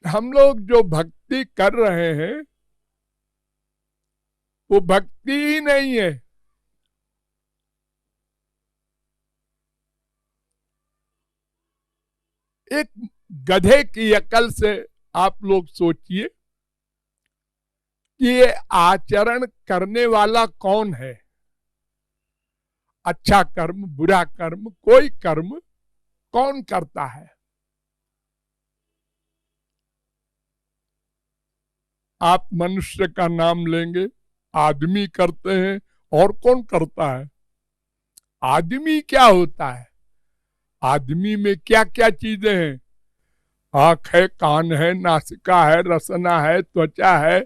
हम लोग जो भक्ति कर रहे हैं वो भक्ति ही नहीं है। एक गधे की अकल से आप लोग सोचिए कि ये आचरण करने वाला कौन है। अच्छा कर्म, बुरा कर्म, कोई कर्म कौन करता है? आप मनुष्य का नाम लेंगे, आदमी करते हैं, और कौन करता है? आदमी क्या होता है? आदमी में क्या क्या चीजें हैं? आंख है, कान है, नासिका है, रसना है, त्वचा है।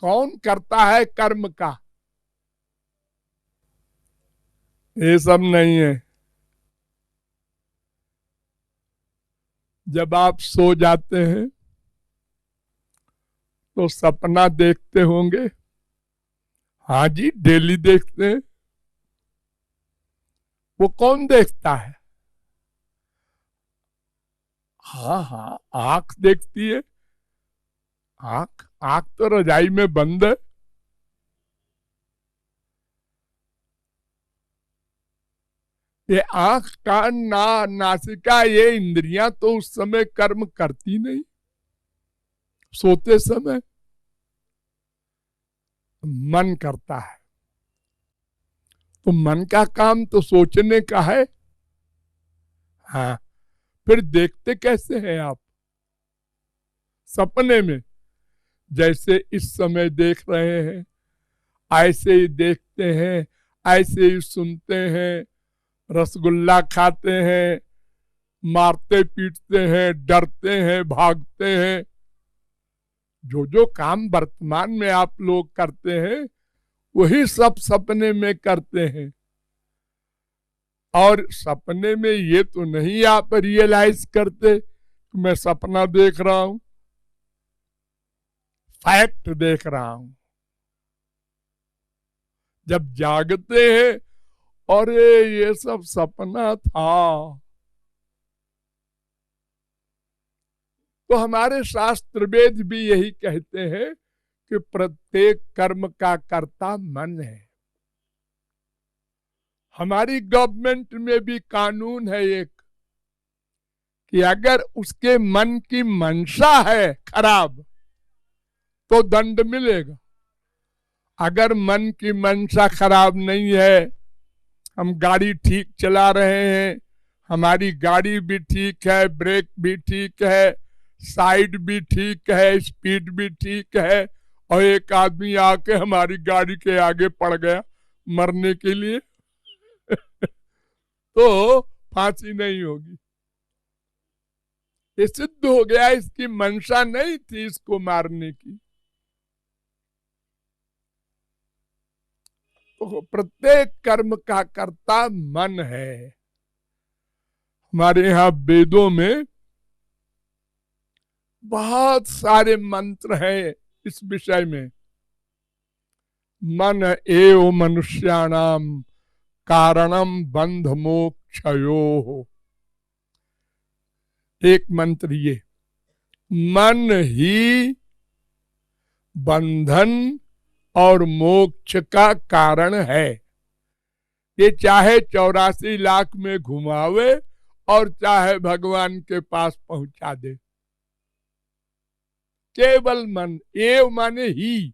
कौन करता है कर्म का? ये सब नहीं है। जब आप सो जाते हैं तो सपना देखते होंगे। हाँ जी, डेली देखते हैं। वो कौन देखता है? हाँ हाँ, आंख देखती है। आंख आंख तो रजाई में बंद है। ये आंख, कान, नासिका, ये इंद्रियां तो उस समय कर्म करती नहीं। सोते समय मन करता है। तो मन का काम तो सोचने का है। हाँ, फिर देखते कैसे हैं आप? सपने में। जैसे इस समय देख रहे हैं ऐसे ही देखते हैं, ऐसे ही सुनते हैं, रसगुल्ला खाते हैं, मारते पीटते हैं, डरते हैं, भागते हैं। जो जो काम वर्तमान में आप लोग करते हैं वही सब सपने में करते हैं। और सपने में ये तो नहीं आप रियलाइज करते कि मैं सपना देख रहा हूं, फैक्ट देख रहा हूं। जब जागते हैं, अरे ये सब सपना था। तो हमारे शास्त्र वेद भी यही कहते हैं कि प्रत्येक कर्म का कर्ता मन है। हमारी गवर्नमेंट में भी कानून है एक कि अगर उसके मन की मंशा है खराब तो दंड मिलेगा। अगर मन की मंशा खराब नहीं है, हम गाड़ी ठीक चला रहे हैं, हमारी गाड़ी भी ठीक है, ब्रेक भी ठीक है, साइड भी ठीक है, स्पीड भी ठीक है, और एक आदमी आके हमारी गाड़ी के आगे पड़ गया मरने के लिए तो फांसी नहीं होगी। ये सिद्ध हो गया इसकी मंशा नहीं थी इसको मारने की। तो प्रत्येक कर्म का कर्ता मन है। हमारे यहाँ वेदों में बहुत सारे मंत्र हैं इस विषय में। मन एव मनुष्याणाम कारणम बंध मोक्षयो। एक मंत्र ये, मन ही बंधन और मोक्ष का कारण है। ये चाहे 84 लाख में घुमावे और चाहे भगवान के पास पहुंचा दे, केवल मन। एव माने ही।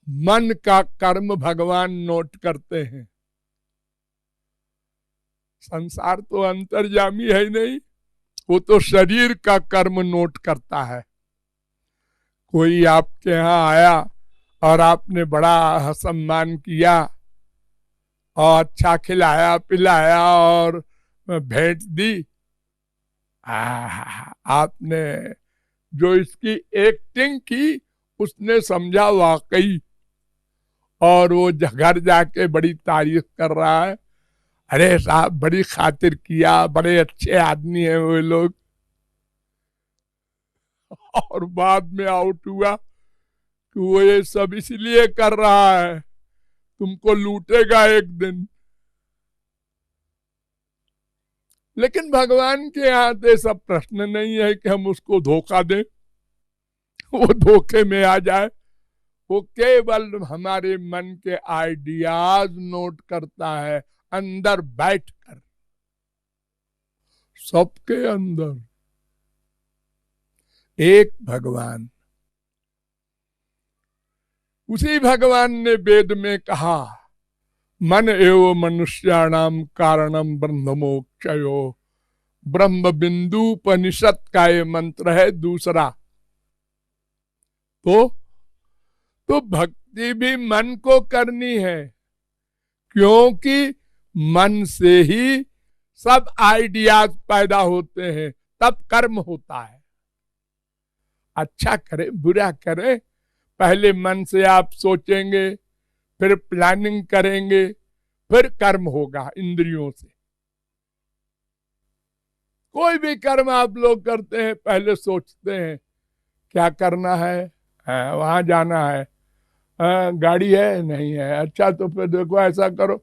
मन का कर्म भगवान नोट करते हैं। संसार तो अंतर्यामी है ही नहीं, वो तो शरीर का कर्म नोट करता है। कोई आपके यहाँ आया और आपने बड़ा सम्मान किया और अच्छा खिलाया पिलाया और भेंट दी, आपने जो इसकी एक्टिंग की उसने समझा वाकई, और वो घर जाके बड़ी तारीफ कर रहा है, अरे साहब बड़ी खातिर किया, बड़े अच्छे आदमी हैं वो लोग। और बाद में आउट हुआ कि वो ये सब इसलिए कर रहा है, तुमको लूटेगा एक दिन। लेकिन भगवान के यहाँ तो सब प्रश्न नहीं है कि हम उसको धोखा दें, वो धोखे में आ जाए। वो केवल हमारे मन के आइडियाज नोट करता है अंदर बैठकर, सबके अंदर एक भगवान। उसी भगवान ने वेद में कहा, मन एव मनुष्याणाम कारणम ब्रह्म मोक्षयो। ब्रह्म बिंदुपनिषद का ये मंत्र है दूसरा। तो भक्ति भी मन को करनी है, क्योंकि मन से ही सब आइडियाज पैदा होते हैं, तब कर्म होता है। अच्छा करे बुरा करे, पहले मन से आप सोचेंगे, फिर प्लानिंग करेंगे, फिर कर्म होगा इंद्रियों से। कोई भी कर्म आप लोग करते हैं, पहले सोचते हैं क्या करना है, वहां जाना है, गाड़ी है नहीं है, अच्छा तो फिर देखो ऐसा करो।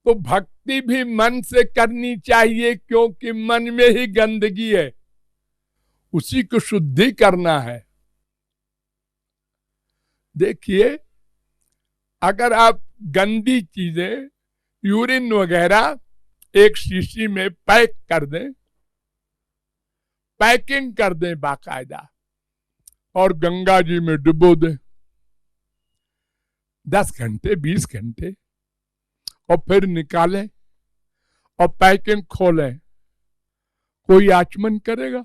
तो भक्ति भी मन से करनी चाहिए, क्योंकि मन में ही गंदगी है, उसी को शुद्धि करना है। देखिए, अगर आप गंदी चीजें, यूरिन वगैरह एक शीशी में पैक कर दें, पैकिंग कर दें बाकायदा, और गंगा जी में डुबो दें 10 घंटे 20 घंटे, और फिर निकालें और पैकिंग खोलें, कोई आचमन करेगा?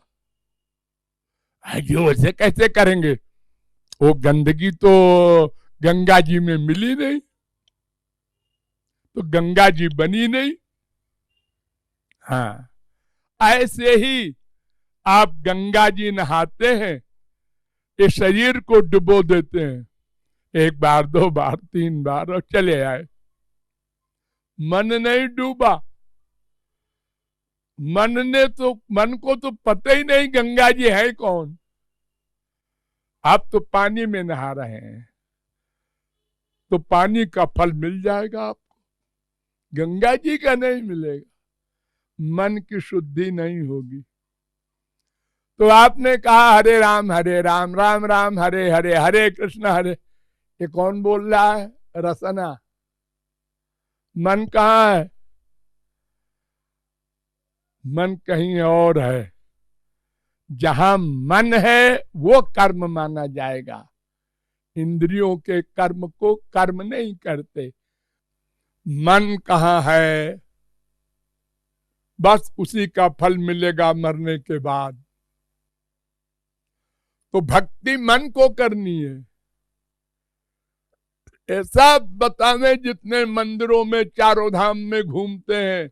जो ऐसे कैसे करेंगे, वो गंदगी तो गंगा जी में मिली नहीं, तो गंगा जी बनी नहीं। हाँ, ऐसे ही आप गंगा जी नहाते हैं, ये शरीर को डुबो देते हैं 1 बार 2 बार 3 बार और चले आए, मन नहीं डूबा। मन को तो पता ही नहीं गंगा जी है कौन। आप तो पानी में नहा रहे हैं, तो पानी का फल मिल जाएगा आपको, गंगा जी का नहीं मिलेगा। मन की शुद्धि नहीं होगी। तो आपने कहा हरे राम राम राम हरे हरे, हरे कृष्ण हरे, ये कौन बोल रहा है? रसना। मन कहाँ है? मन कहीं और है। जहां मन है वो कर्म माना जाएगा। इंद्रियों के कर्म को कर्म नहीं करते। मन कहाँ है, बस उसी का फल मिलेगा मरने के बाद। तो भक्ति मन को करनी है। ऐसा बतावे, जितने मंदिरों में चारों धाम में घूमते हैं,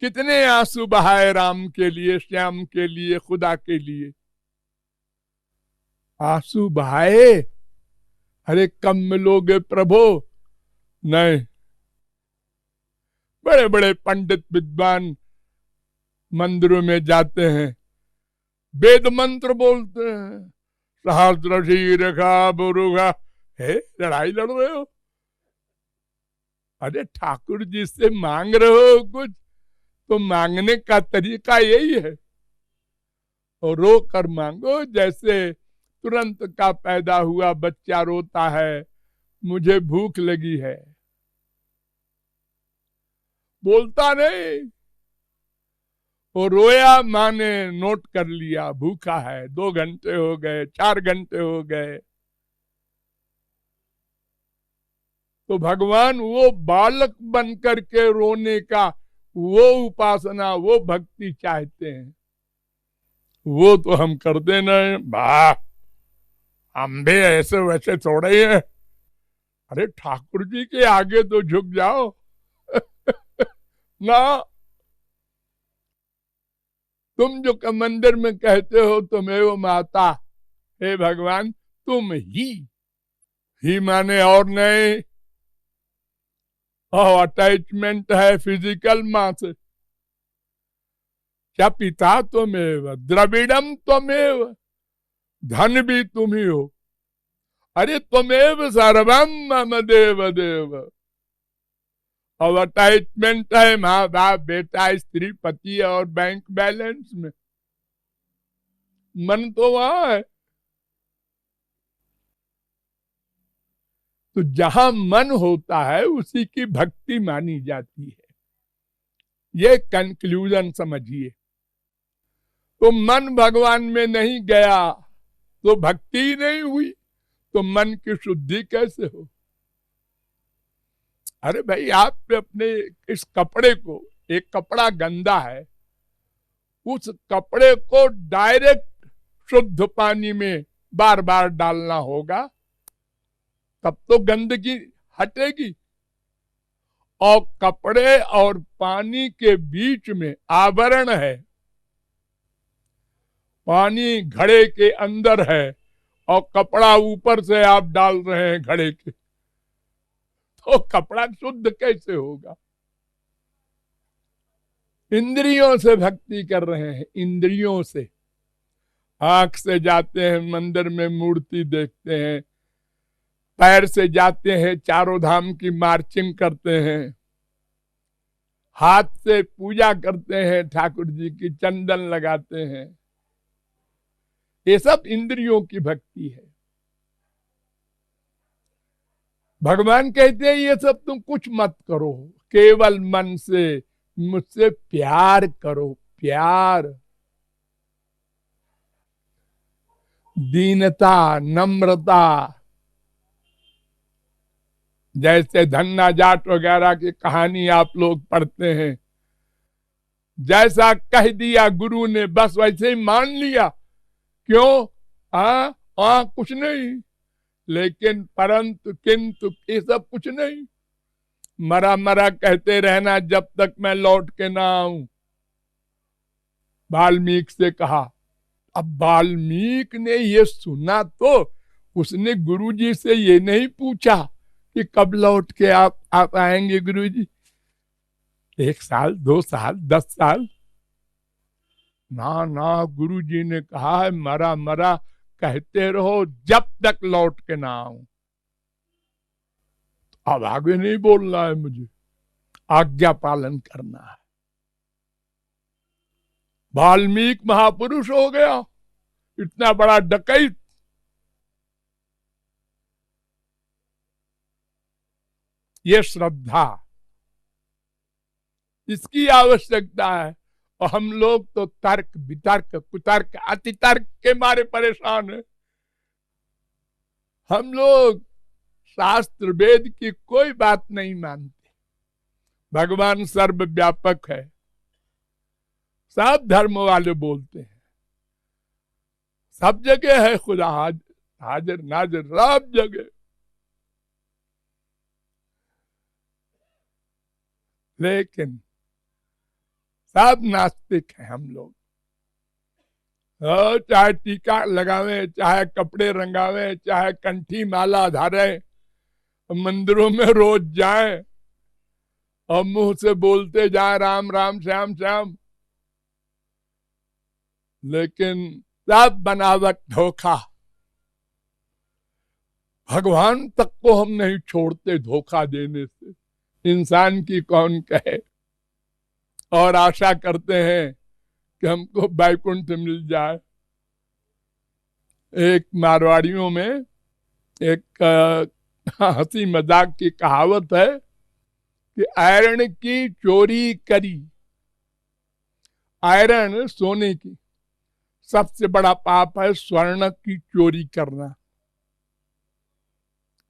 कितने आंसू बहाए राम के लिए, श्याम के लिए, खुदा के लिए। आंसू बहाए, अरे कम मिलोगे प्रभु? नहीं। बड़े बड़े पंडित विद्वान मंदिरों में जाते हैं, वेद मंत्र बोलते हैं, सहस्र शीर्षा बुरुगा। है, लड़ाई लड़ रहे हो? अरे ठाकुर जी से मांग रहे हो कुछ, तो मांगने का तरीका यही है, और रो कर मांगो। जैसे तुरंत का पैदा हुआ बच्चा रोता है, मुझे भूख लगी है, बोलता नहीं, वो रोया, माँ ने नोट कर लिया, भूखा है, 2 घंटे हो गए, 4 घंटे हो गए। तो भगवान वो बालक बनकर के रोने का, वो उपासना, वो भक्ति चाहते हैं। वो तो हम करते नहीं। वाह, हम भी ऐसे वैसे थोड़े ही है। अरे ठाकुर जी के आगे तो झुक जाओ। ना, तुम जो मंदिर में कहते हो तुम्हें माता, हे भगवान तुम ही माने और नहीं। और अटैचमेंट है फिजिकल मां से। क्या पिता त्वमेव, द्रविड़म त्वमेव, धन भी तुम ही हो, अरे त्वमेव सर्वम मम देव देव। और अटैचमेंट है माँ बाप बेटा स्त्री पति और बैंक बैलेंस में, मन तो वहां है। तो जहां मन होता है उसी की भक्ति मानी जाती है, ये कंक्लूजन समझिए। तो मन भगवान में नहीं गया तो भक्ति ही नहीं हुई, तो मन की शुद्धि कैसे हो? अरे भाई, आप अपने इस कपड़े को, एक कपड़ा गंदा है, उस कपड़े को डायरेक्ट शुद्ध पानी में बार बार डालना होगा, तब तो गंदगी हटेगी। और कपड़े और पानी के बीच में आवरण है, पानी घड़े के अंदर है और कपड़ा ऊपर से आप डाल रहे हैं घड़े के, तो कपड़ा शुद्ध कैसे होगा? इंद्रियों से भक्ति कर रहे हैं, इंद्रियों से। आंख से जाते हैं मंदिर में मूर्ति देखते हैं, पैर से जाते हैं चारों धाम की मार्चिंग करते हैं, हाथ से पूजा करते हैं ठाकुर जी की, चंदन लगाते हैं, ये सब इंद्रियों की भक्ति है। भगवान कहते हैं ये सब तुम कुछ मत करो, केवल मन से मुझसे प्यार करो, प्यार, दीनता, नम्रता। जैसे धन्ना जाट वगैरह की कहानी आप लोग पढ़ते हैं, जैसा कह दिया गुरु ने बस वैसे ही मान लिया। क्यों? कुछ नहीं, लेकिन परंतु किंतु ये सब कुछ नहीं, मरा मरा कहते रहना जब तक मैं लौट के ना आऊं, वाल्मीकि से कहा। अब वाल्मीकि ने ये सुना तो उसने गुरुजी से ये नहीं पूछा कि कब लौट के आप आएंगे गुरुजी, 1 साल 2 साल 10 साल, ना ना, गुरुजी ने कहा है मरा मरा कहते रहो जब तक लौट के ना आऊं। अब आगे नहीं बोलना है मुझे, आज्ञा पालन करना है। वाल्मीकि महापुरुष हो गया, इतना बड़ा डकैत। ये श्रद्धा, इसकी आवश्यकता है। और हम लोग तो तर्क वितर्क कुतर्क अतितर्क के मारे परेशान है। हम लोग शास्त्र वेद की कोई बात नहीं मानते। भगवान सर्वव्यापक है, सब धर्म वाले बोलते हैं, सब जगह है खुदा, हाजिर नाजिर सब जगह। लेकिन सब नास्तिक हैं हम लोग। चाहे टीका लगावे, चाहे कपड़े रंगावे, चाहे कंठी माला धारे, मंदिरों में रोज जाए और मुंह से बोलते जाए राम राम श्याम श्याम, लेकिन सब बनावट, धोखा। भगवान तक को हम नहीं छोड़ते धोखा देने से, इंसान की कौन कहे। और आशा करते हैं कि हमको वैकुंठ मिल जाए। एक मारवाड़ियों में एक हंसी मजाक की कहावत है कि आयरन की चोरी करी, आयरन सोने की, सबसे बड़ा पाप है स्वर्ण की चोरी करना।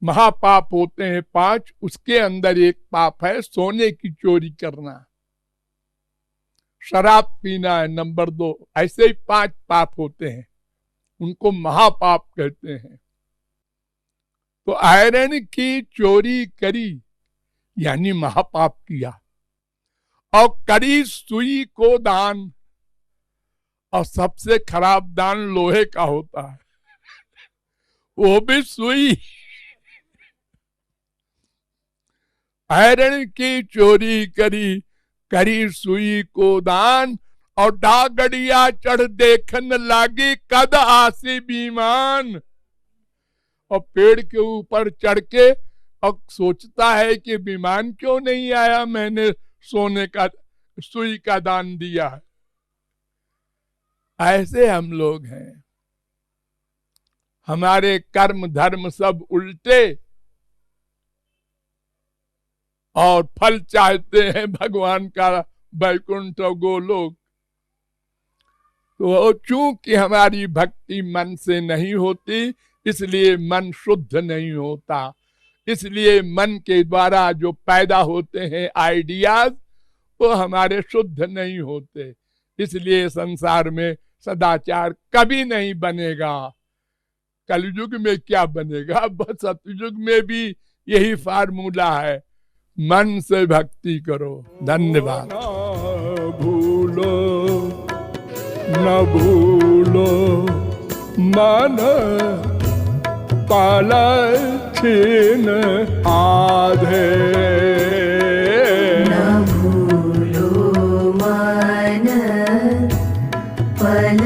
महापाप होते हैं 5, उसके अंदर एक पाप है सोने की चोरी करना। शराब पीना है नंबर 2। ऐसे ही 5 पाप होते हैं, उनको महापाप कहते हैं। तो आयरन की चोरी करी यानी महापाप किया। और करी सुई को दान, और सबसे खराब दान लोहे का होता है, वो भी सुई। आयरन की चोरी करी, करी सुई को दान, और डागड़िया चढ़ देखन लागी कद आसी बीमान। और पेड़ के ऊपर चढ़ के और सोचता है कि विमान क्यों नहीं आया, मैंने सोने का सुई का दान दिया है। ऐसे हम लोग हैं, हमारे कर्म धर्म सब उल्टे और फल चाहते हैं भगवान का वैकुंठ और गोलोक। तो चूंकि हमारी भक्ति मन से नहीं होती, इसलिए मन शुद्ध नहीं होता। इसलिए मन के द्वारा जो पैदा होते हैं आइडियाज, वो हमारे शुद्ध नहीं होते। इसलिए संसार में सदाचार कभी नहीं बनेगा। कलयुग में क्या बनेगा, बस सतयुग में भी यही फार्मूला है, मन से भक्ति करो। धन्यवाद। न भूलो मन पलछिन आधे, न भूलो मन पल